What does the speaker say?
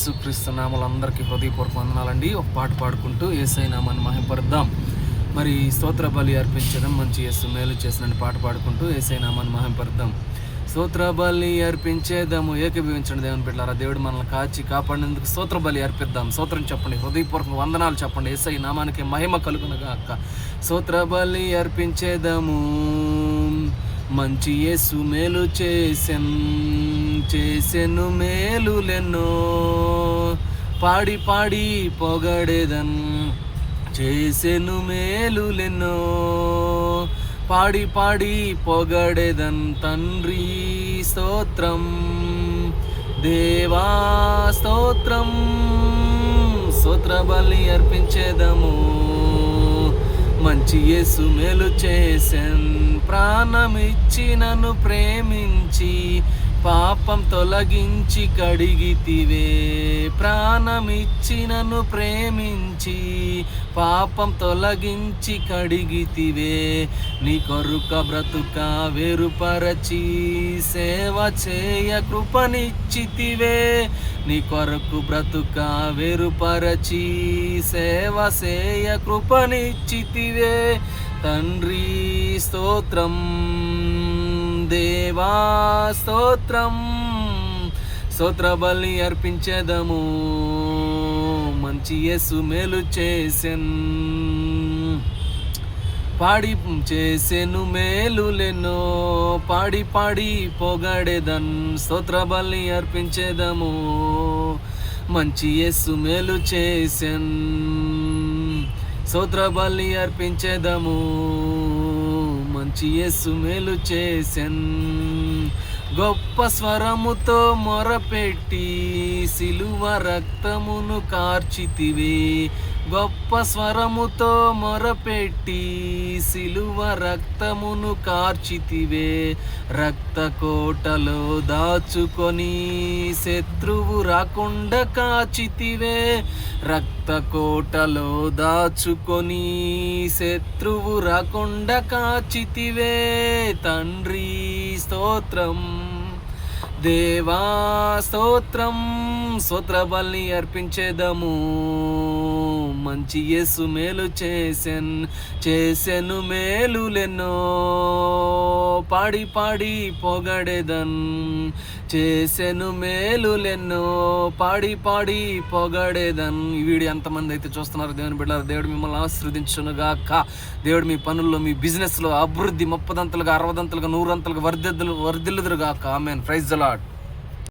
యేసుక్రీస్తు నామములో అందరికీ హృదయపూర్వక వందనాలండి. ఒక పాట పాడుకుంటూ యేసయ్య నామాన్ని మహిమపరుద్దాం. మరి స్తోత్ర బలి అర్పించడం మంచి యేసు మేలు చేసిన పాట పాడుకుంటూ యేసయ్య నామాన్ని మహిమపరుద్దాం. స్తోత్ర బలి అర్పించేద్దాము. ఏకీభవించండి దేవుని బిడ్డలారా. దేవుడు మనల్ని కాచి కాపాడినందుకు స్తోత్ర బలి అర్పిద్దాం. స్తోత్రం చెప్పండి, హృదయపూర్వక వందనాలు చెప్పండి. యేసయ్య నామానికి మహిమ కలుగునుగాక. స్తోత్ర బలి అర్పించేద్దాము. మంచి యేసు మేలు చేసెను మేలులెన్నో, పాడి పాడి పొగడేదన్. చేసెను మేలులెన్నో, పాడి పాడి పొగడేదన్. తండ్రి స్తోత్రం, దేవా స్తోత్రం. స్తోత్ర బలి అర్పించేదము. మంచి యేసు మేలు చేసెన్. ప్రాణమిచ్చి నన్ను ప్రేమించి పాపం తొలగించి కడిగితివే. ప్రాణమిచ్చి నన్ను ప్రేమించి పాపం తొలగించి కడిగితివే. నీ కొరుక బ్రతుక వేరుపరచి సేవ చేయ కృపనిచ్చితివే. నీ కొరకు బ్రతుక వేరుపరచి సేవ చేయ కృపనిచ్చితివే. తండ్రి స్తోత్రం, దేవా స్తోత్రం. స్తోత్ర బలి అర్పించేదము. మంచి యేసు మేలు చేసెన్. పాడి చేసెను మేలులెన్నో, పాడి పాడి పొగడేదన్. స్తోత్ర బలి అర్పించేదము. మంచి యేసు మేలు చేసెన్. స్తోత్ర బలి అర్పించేదము. మంచి యేసు మేలు చేసెన్. గొప్ప స్వరముతో మొరపెట్టి సిలువ రక్తమును కార్చితివే. గొప్ప స్వరముతో మొరపెట్టి సిలువ రక్తమును కార్చితివే. రక్త కోటలో దాచుకొని శత్రువు రాకుండా కాచితివే. రక్త కోటలో దాచుకొని శత్రువు రాకుండా కాచితివే. తండ్రి స్తోత్రం, దేవా స్తోత్రం. స్తోత్ర బలి అర్పించేదము. మంచి యేసు మేలు చేసెను మేలులెన్నో, పాడి పాడి పొగడేదన్. చేసెను మేలులెన్నో, పాడి పాడి పొగడేదన్. ఈ వీడియో ఎంతమంది అయితే చూస్తున్నారు దేవుని బిడ్డలారా, దేవుడు మిమ్మల్ని ఆశీర్వదించునుగాక. దేవుడు మీ పనుల్లో, మీ బిజినెస్లో అభివృద్ధి 30 దంతలుగా, 60 దంతలుగా, 100 దంతలుగా వర్ధిల్లుదురుగాక. ఆమేన్. Praise the lord.